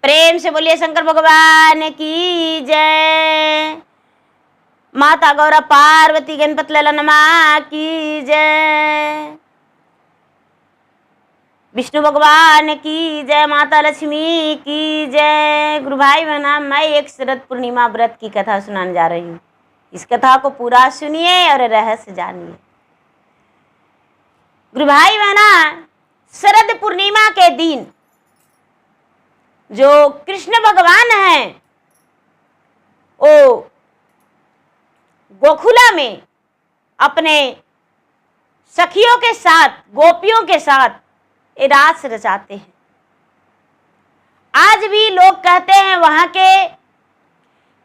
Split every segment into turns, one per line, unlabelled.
प्रेम से बोलिए शंकर भगवान की जय। माता गौरा पार्वती गणपत ललन मां की जय। विष्णु भगवान की जय। माता लक्ष्मी की जय। गुरु भाई बहना, मैं एक शरद पूर्णिमा व्रत की कथा सुनाने जा रही हूँ। इस कथा को पूरा सुनिए और रहस्य जानिए। गुरु भाई बहना, शरद पूर्णिमा के दिन जो कृष्ण भगवान हैं वो गोकुला में अपने सखियों के साथ, गोपियों के साथ रास रचाते हैं। आज भी लोग कहते हैं वहां के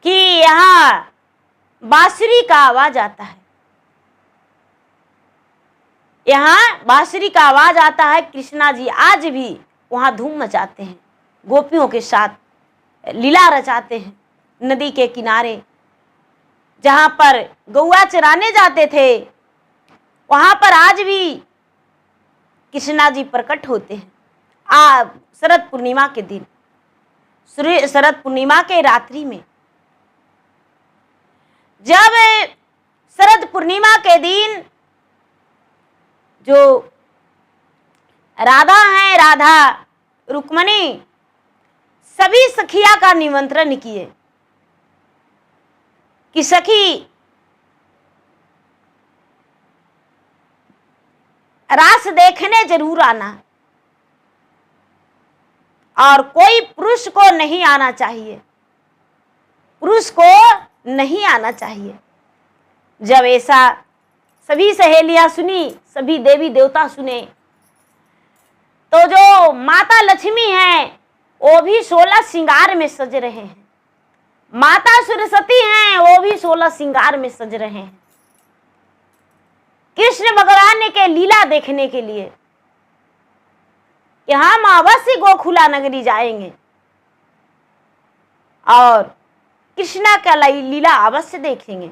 कि यहाँ बांसुरी का आवाज आता है, यहाँ बांसुरी का आवाज आता है। कृष्णा जी आज भी वहां धूम मचाते हैं, गोपियों के साथ लीला रचाते हैं। नदी के किनारे जहां पर गौआ चराने जाते थे, वहां पर आज भी कृष्णा जी प्रकट होते हैं। शरद पूर्णिमा के दिन, शरद पूर्णिमा के रात्रि में, जब शरद पूर्णिमा के दिन जो राधा हैं, राधा रुक्मणी सभी सखिया का निमंत्रण किए कि सखी रास देखने जरूर आना, और कोई पुरुष को नहीं आना चाहिए, पुरुष को नहीं आना चाहिए। जब ऐसा सभी सहेलियां सुनी, सभी देवी देवता सुने, तो जो माता लक्ष्मी हैं वो भी 16 श्रृंगार में सज रहे हैं। माता सरस्वती हैं वो भी 16 श्रृंगार में सज रहे हैं कृष्ण भगवान के लीला देखने के लिए कि हम अवश्य गोकुला नगरी जाएंगे और कृष्णा का लीला अवश्य देखेंगे।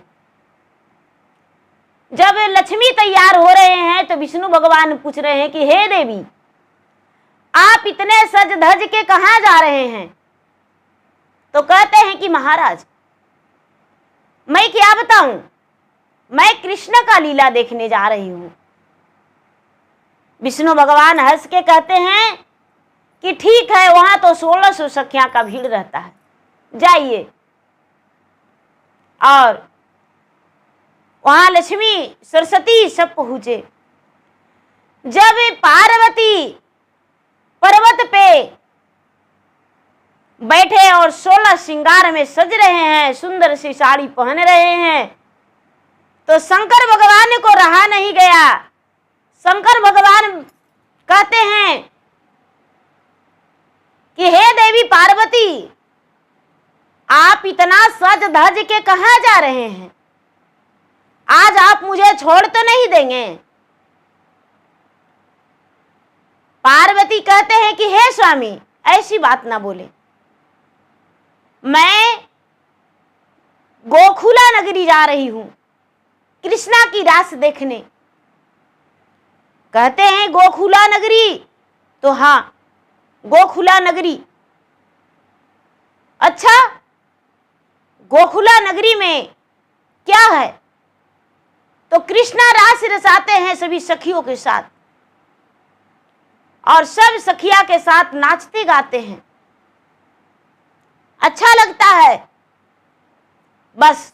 जब लक्ष्मी तैयार हो रहे हैं तो विष्णु भगवान पूछ रहे हैं कि हे देवी, आप इतने सज धज के कहां जा रहे हैं? तो कहते हैं कि महाराज, मैं क्या बताऊं, मैं कृष्ण का लीला देखने जा रही हूं। विष्णु भगवान हंस के कहते हैं कि ठीक है, वहां तो 1600 सखियां का भीड़ रहता है, जाइए। और वहां लक्ष्मी सरस्वती सब पहुंचे। जब पार्वती पर्वत पे बैठे और 16 श्रृंगार में सज रहे हैं, सुंदर सी साड़ी पहन रहे हैं, तो शंकर भगवान को रहा नहीं गया। शंकर भगवान कहते हैं कि हे देवी पार्वती, आप इतना सज धज के कहां जा रहे हैं? आज आप मुझे छोड़ तो नहीं देंगे? पार्वती कहते हैं कि हे स्वामी, ऐसी बात ना बोले, मैं गोकुला नगरी जा रही हूं कृष्णा की रास देखने। कहते हैं गोकुला नगरी? तो हां, गोकुला नगरी। अच्छा, गोकुला नगरी में क्या है? तो कृष्णा रास रचाते हैं सभी सखियों के साथ, और सब सखिया के साथ नाचते गाते हैं, अच्छा लगता है। बस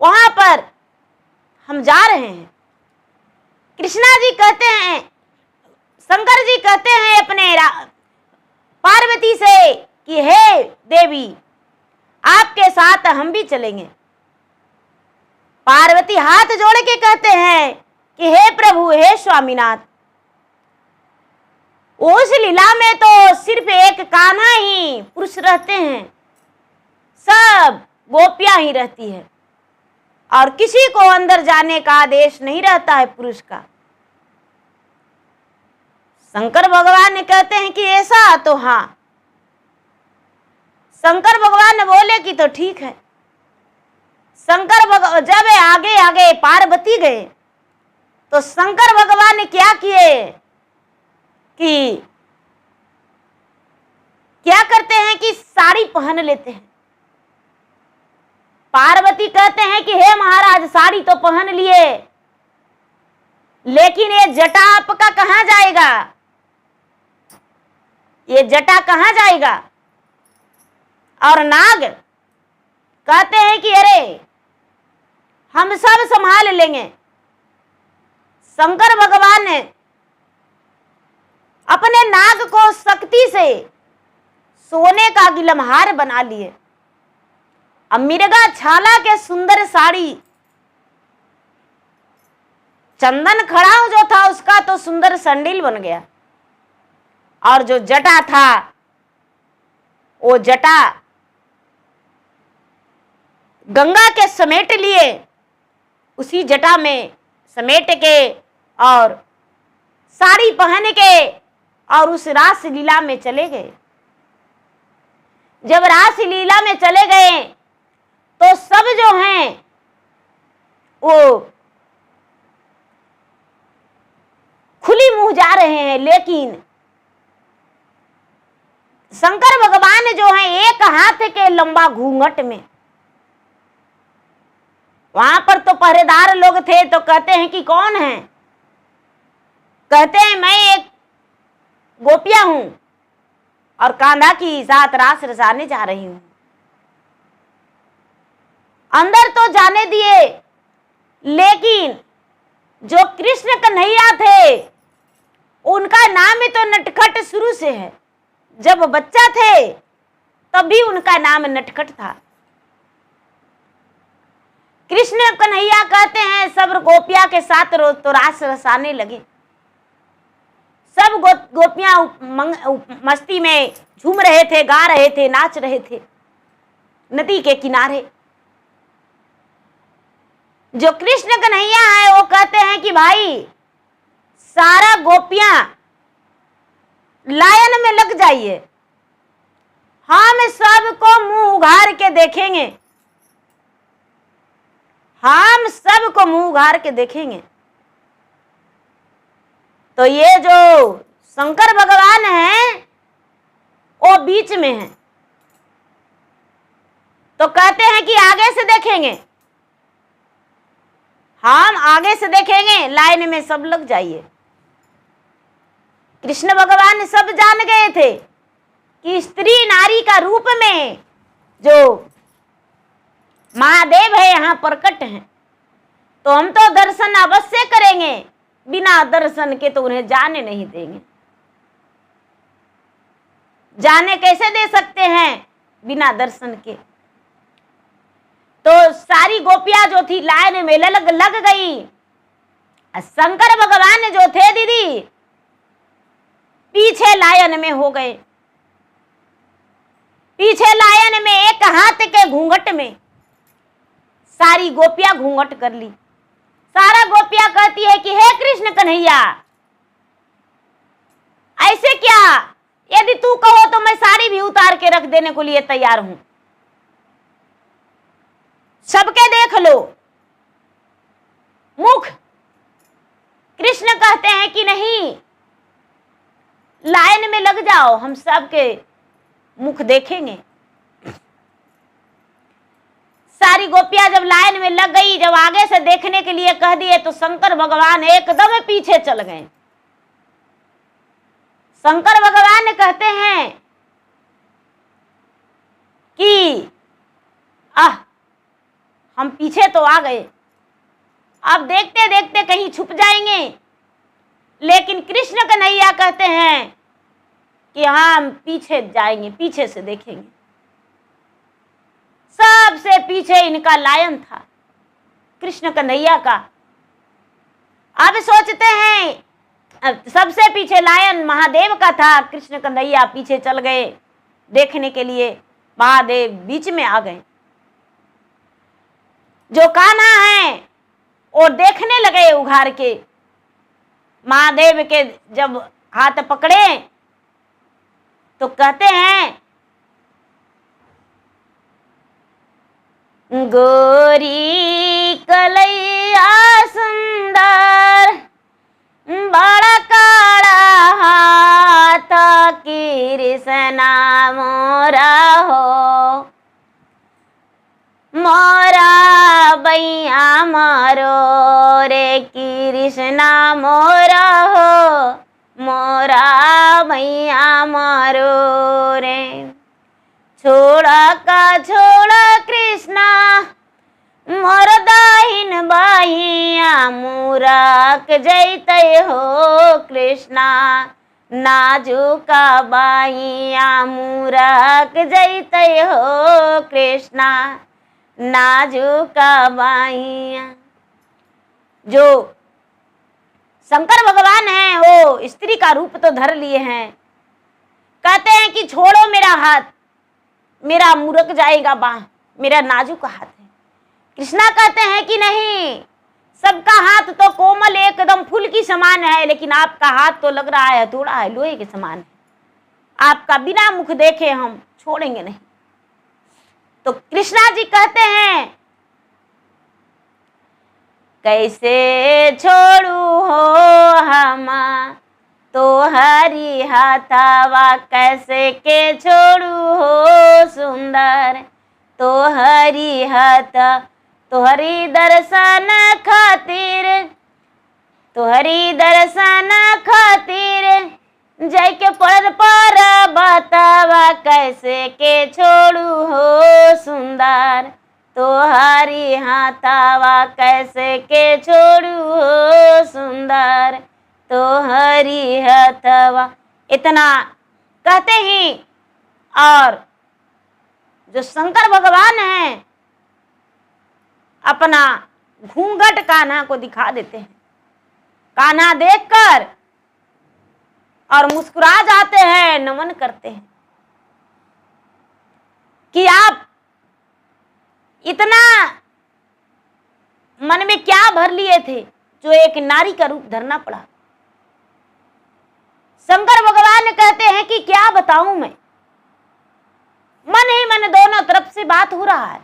वहां पर हम जा रहे हैं। कृष्णा जी कहते हैं, शंकर जी कहते हैं अपने पार्वती से कि हे देवी, आपके साथ हम भी चलेंगे। पार्वती हाथ जोड़ के कहते हैं कि हे प्रभु, हे स्वामीनाथ, उस लीला में तो सिर्फ एक कान्हा ही पुरुष रहते हैं, सब गोपियां ही रहती है, और किसी को अंदर जाने का आदेश नहीं रहता है पुरुष का। शंकर भगवान कहते हैं कि ऐसा? तो हां। शंकर भगवान बोले कि तो ठीक है। जब आगे आगे पार्वती गए तो शंकर भगवान ने क्या किए कि क्या करते हैं कि साड़ी पहन लेते हैं। पार्वती कहते हैं कि हे महाराज, साड़ी तो पहन लिए, लेकिन ये जटा आपका कहां जाएगा, ये जटा कहां जाएगा। और नाग कहते हैं कि अरे हम सब संभाल लेंगे। शंकर भगवान ने अपने नाग को शक्ति से सोने का गिलमहार बना लिए। अब मिर्गा छाला के सुंदर साड़ी, चंदन खड़ाऊ जो था उसका तो सुंदर संडिल बन गया, और जो जटा था वो जटा गंगा के समेट लिए, उसी जटा में समेट के और साड़ी पहन के और उस रास लीला में चले गए। जब रास लीला में चले गए तो सब जो हैं वो खुली मुंह जा रहे हैं, लेकिन शंकर भगवान जो हैं एक हाथ के लंबा घूंघट में, वहां पर तो पहरेदार लोग थे, तो कहते हैं कि कौन है, कहते हैं मैं एक गोपिया हूं और कान्हा की साथ रास रसाने जा रही हूं। अंदर तो जाने दिए, लेकिन जो कृष्ण कन्हैया थे उनका नाम तो नटखट शुरू से है। जब बच्चा थे तब भी उनका नाम नटखट था। कृष्ण कन्हैया कहते हैं सब गोपिया के साथ रोज तो रास रसाने लगे। सब गोपियां मस्ती में झूम रहे थे, गा रहे थे, नाच रहे थे नदी के किनारे। जो कृष्ण कन्हैया है वो कहते हैं कि भाई सारा गोपियां लायन में लग जाइए, हम सबको मुंह उघार के देखेंगे, हम सबको मुंह उघार के देखेंगे। तो ये जो शंकर भगवान हैं वो बीच में हैं, तो कहते हैं कि आगे से देखेंगे, हम आगे से देखेंगे, लाइन में सब लग जाइए। कृष्ण भगवान सब जान गए थे कि स्त्री नारी का रूप में जो महादेव है यहाँ प्रकट हैं, तो हम तो दर्शन अवश्य करेंगे, बिना दर्शन के तो उन्हें जाने नहीं देंगे। जाने कैसे दे सकते हैं बिना दर्शन के। तो सारी गोपियां जो थी लाइन में लग गई। शंकर भगवान जो थे दीदी पीछे लाइन में हो गए। पीछे लाइन में एक हाथ के घूंघट में सारी गोपियां घूंघट कर ली। सारा गोपियां कहती है कि हे कृष्ण कन्हैया, ऐसे क्या, यदि तू कहो तो मैं साड़ी भी उतार के रख देने को लिए तैयार हूं, सबके देख लो मुख। कृष्ण कहते हैं कि नहीं, लाइन में लग जाओ, हम सबके मुख देखेंगे। सारी गोपियां जब लाइन में लग गई, जब आगे से देखने के लिए कह दिए, तो शंकर भगवान एकदम पीछे चल गए। शंकर भगवान कहते हैं कि हम पीछे तो आ गए, अब देखते देखते कहीं छुप जाएंगे। लेकिन कृष्ण कन्हैया कहते हैं कि हम पीछे जाएंगे, पीछे से देखेंगे। सबसे पीछे इनका लायन था, कृष्ण कन्हैया का। अब सोचते हैं, अब सबसे पीछे लायन महादेव का था, कृष्ण कन्हैया पीछे चल गए देखने के लिए, महादेव बीच में आ गए। जो कान्हा है वो देखने लगे उघार के। महादेव के जब हाथ पकड़े तो कहते हैं, गोरी कलैया सुंदर बड़ा काड़ा हाथ कृष्णा मोरा हो, मोरा बैया मारो रे कृष्णा मोरा हो, मोरा बैया मारो रे। छोड़ा का छोड़ा कृष्णा मोर दाहिन बाहिया, मूरख जैते हो कृष्णा नाजुका बाहिया, मूरख जैते हो कृष्णा नाजुका बाहिया। जो शंकर भगवान हैं वो स्त्री का रूप तो धर लिए हैं, कहते हैं कि छोड़ो मेरा हाथ, मेरा मुरक जाएगा बाह, मेरा नाजुक हाथ है। कृष्णा कहते हैं कि नहीं, सबका हाथ तो कोमल एकदम फूल की समान है, लेकिन आपका हाथ तो लग रहा है थोड़ा है लोहे के समान है, आपका बिना मुख देखे हम छोड़ेंगे नहीं। तो कृष्णा जी कहते हैं कैसे छोड़ू हो हम तो हरि हाथवा, कैसे के छोड़ू हो सुंदर तो हरि हाथ, तोहरी दर्शन खातिर, तोहरी दर्शन खातिर जय के पर बतावा, कैसे के छोड़ू हो सुंदर तोहरी हाथवा, कैसे के छोड़ू हो सुंदर तोहरी हाथवा। इतना कहते ही और जो शंकर भगवान हैं अपना घूंघट कान्हा को दिखा देते हैं। कान्हा देखकर और मुस्कुरा जाते हैं, नमन करते हैं कि आप इतना मन में क्या भर लिए थे जो एक नारी का रूप धरना पड़ा। शंकर भगवान कहते हैं कि क्या बताऊं मैं, मन ही मन दोनों तरफ से बात हो रहा है,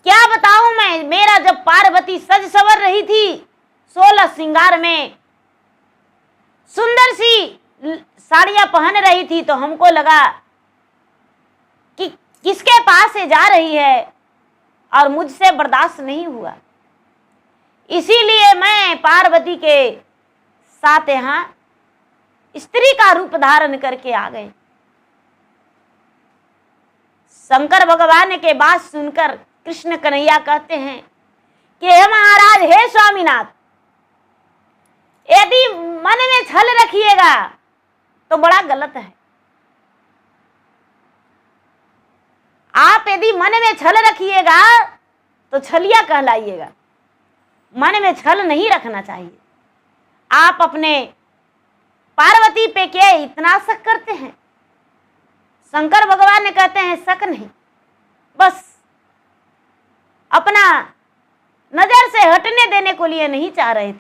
क्या बताऊं मैं। मेरा जब पार्वती सज सवर रही थी 16 श्रृंगार में, सुंदर सी साड़ियां पहन रही थी, तो हमको लगा कि किसके पास से जा रही है, और मुझसे बर्दाश्त नहीं हुआ, इसीलिए मैं पार्वती के साथ यहाँ स्त्री का रूप धारण करके आ गए। शंकर भगवान के बात सुनकर कृष्ण कन्हैया कहते हैं कि हे महाराज, हे स्वामीनाथ, यदि मन में छल रखिएगा तो बड़ा गलत है। आप यदि मन में छल रखिएगा तो छलिया कहलाइएगा, मन में छल नहीं रखना चाहिए। आप अपने पार्वती पे क्या इतना शक करते हैं? शंकर भगवान ने कहते हैं शक नहीं, बस अपना नजर से हटने देने को लिए नहीं चाह रहे थे।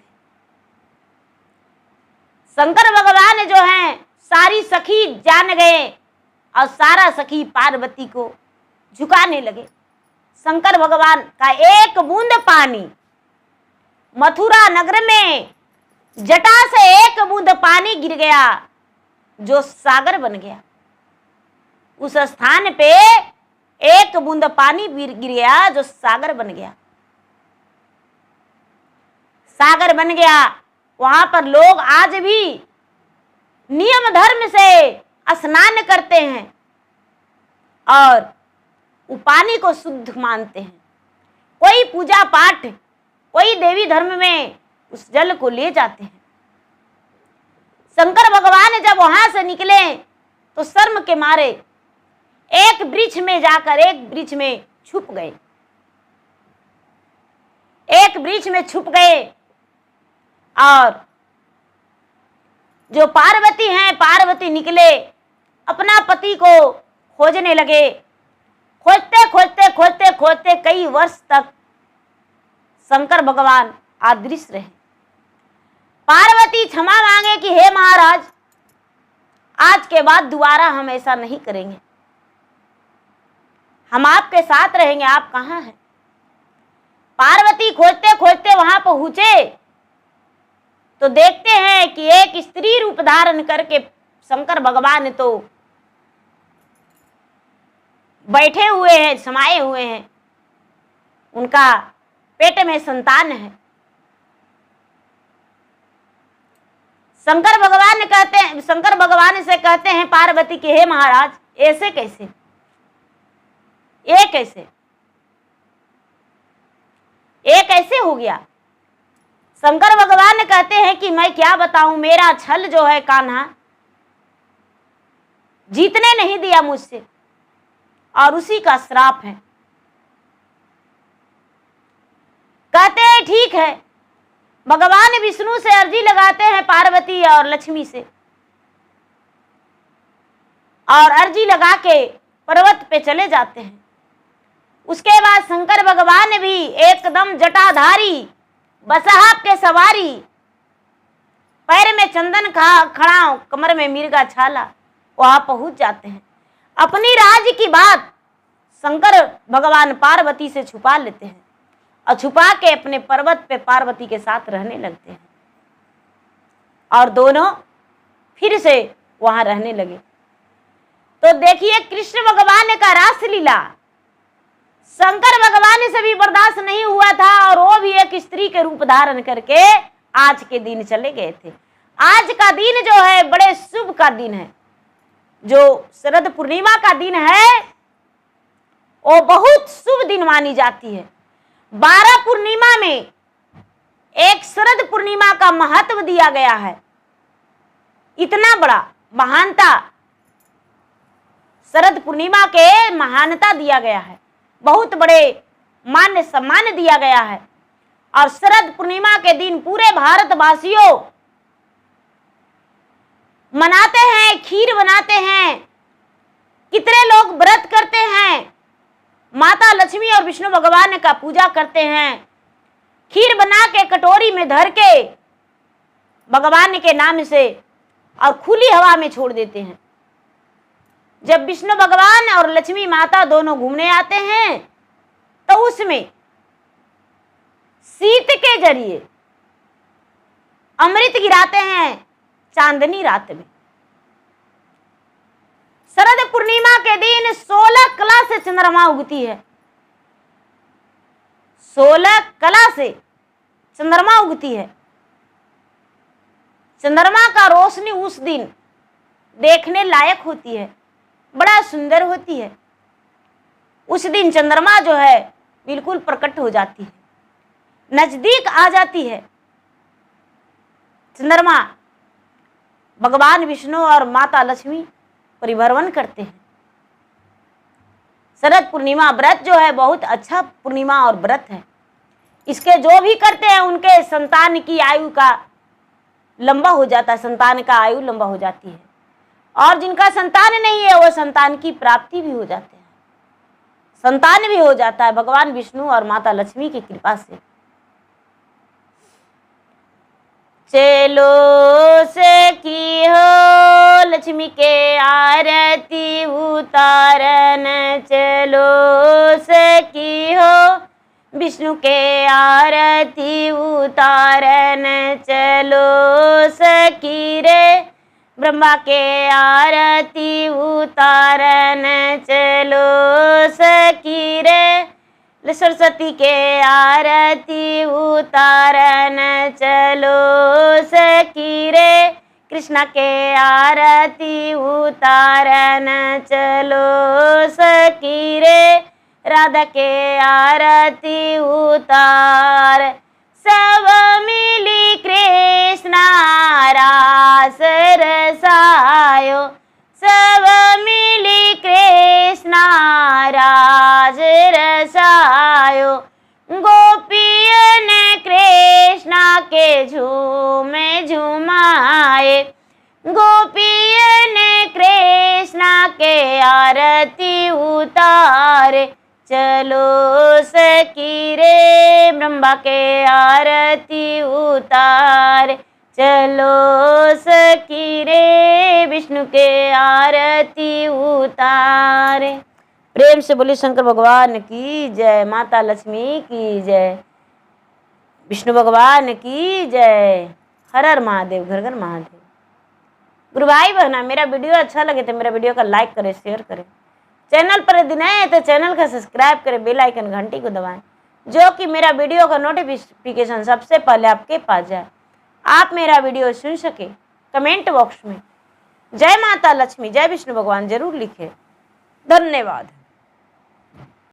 शंकर भगवान जो हैं सारी सखी जान गए और सारा सखी पार्वती को झुकाने लगे। शंकर भगवान का एक बूंद पानी मथुरा नगर में जटा से एक बूंद पानी गिर गया जो सागर बन गया। उस स्थान पे एक बूंद पानी गिर गया जो सागर बन गया। सागर बन गया, वहां पर लोग आज भी नियम धर्म से स्नान करते हैं और वो पानी को शुद्ध मानते हैं। कोई पूजा पाठ, कोई देवी धर्म में उस जल को ले जाते हैं। शंकर भगवान जब वहां से निकले तो शर्म के मारे एक वृक्ष में जाकर एक वृक्ष में छुप गए, एक वृक्ष में छुप गए। और जो पार्वती हैं, पार्वती निकले, अपना पति को खोजने लगे। खोजते खोजते खोजते खोजते कई वर्ष तक शंकर भगवान अदृश्य रहे। पार्वती क्षमा मांगे कि हे महाराज, आज के बाद दोबारा हम ऐसा नहीं करेंगे, हम आपके साथ रहेंगे, आप कहाँ हैं? पार्वती खोजते खोजते वहां पहुंचे तो देखते हैं कि एक स्त्री रूप धारण करके शंकर भगवान तो बैठे हुए हैं, समाये हुए हैं, उनका पेट में संतान है। शंकर भगवान से कहते हैं पार्वती के, हे महाराज ऐसे कैसे, ये कैसे हो गया। शंकर भगवान कहते हैं कि मैं क्या बताऊं, मेरा छल जो है कान्हा जीतने नहीं दिया मुझसे, और उसी का श्राप है। कहते हैं ठीक है, भगवान विष्णु से अर्जी लगाते हैं पार्वती और लक्ष्मी से, और अर्जी लगा के पर्वत पे चले जाते हैं। उसके बाद शंकर भगवान भी एकदम जटाधारी, बसहा पे सवारी, पैर में चंदन खड़ा, कमर में मिर्गा छाला, वहां पहुंच जाते हैं। अपनी राज की बात शंकर भगवान पार्वती से छुपा लेते हैं और छुपा के अपने पर्वत पे पार्वती के साथ रहने लगते हैं, और दोनों फिर से वहां रहने लगे। तो देखिए कृष्ण भगवान का रासलीला शंकर भगवान से भी बर्दाश्त नहीं हुआ था, और वो भी एक स्त्री के रूप धारण करके आज के दिन चले गए थे। आज का दिन जो है बड़े शुभ का दिन है, जो शरद पूर्णिमा का दिन है वो बहुत शुभ दिन मानी जाती है। 12 पूर्णिमा में एक शरद पूर्णिमा का महत्व दिया गया है, इतना बड़ा महानता शरद पूर्णिमा के महानता दिया गया है, बहुत बड़े मान सम्मान दिया गया है। और शरद पूर्णिमा के दिन पूरे भारतवासियों मनाते हैं, खीर बनाते हैं, कितने लोग व्रत करते हैं, माता लक्ष्मी और विष्णु भगवान का पूजा करते हैं, खीर बना के कटोरी में धर के भगवान के नाम से और खुली हवा में छोड़ देते हैं। जब विष्णु भगवान और लक्ष्मी माता दोनों घूमने आते हैं तो उसमें शीत के जरिए अमृत गिराते हैं चांदनी रात में। शरद पूर्णिमा के दिन 16 कला से चंद्रमा उगती है, 16 कला से चंद्रमा उगती है। चंद्रमा का रोशनी उस दिन देखने लायक होती है, बड़ा सुंदर होती है। उस दिन चंद्रमा जो है बिल्कुल प्रकट हो जाती है, नजदीक आ जाती है। चंद्रमा भगवान विष्णु और माता लक्ष्मी परिभ्रमण करते हैं। शरद पूर्णिमा व्रत जो है बहुत अच्छा पूर्णिमा और व्रत है। इसके जो भी करते हैं उनके संतान की आयु का लंबा हो जाता है, संतान का आयु लंबा हो जाती है, और जिनका संतान नहीं है वो संतान की प्राप्ति भी हो जाते हैं, संतान भी हो जाता है भगवान विष्णु और माता लक्ष्मी की कृपा से। चलो सखी हो लक्ष्मी के आरती उतारन, चलो सखी हो विष्णु के आरती उतारन, चलो सखी रे ब्रह्मा के आरती उतारन, चलो सखी रे सरस्वती के आरती उतारन, चलो सखी रे कृष्णा के आरती उतारन, चलो सखी रे राधा के आरती उतार। सब मिली कृष्णा रास रसायो, सब मिली कृष्णा रास रसायो, गोपियन कृष्णा के झूमे झुमाए, गोपियन कृष्णा के आरती उतारे, चलो सखी रे ब्रह्मा के आरती उतारे, चलो सखी रे विष्णु के आरती उतारे। प्रेम से बोली शंकर भगवान की जय, माता लक्ष्मी की जय, विष्णु भगवान की जय। हर हर महादेव, घर घर महादेव। गुरु भाई बहना, मेरा वीडियो अच्छा लगे तो मेरा वीडियो का लाइक करें, शेयर करें, चैनल पर यदि नए हैं तो चैनल का सब्सक्राइब करें, बेल आइकन घंटी को दबाएं, जो कि मेरा वीडियो का नोटिफिकेशन सबसे पहले आपके पास जाए, आप मेरा वीडियो सुन सके। कमेंट बॉक्स में जय माता लक्ष्मी, जय विष्णु भगवान जरूर लिखें। धन्यवाद।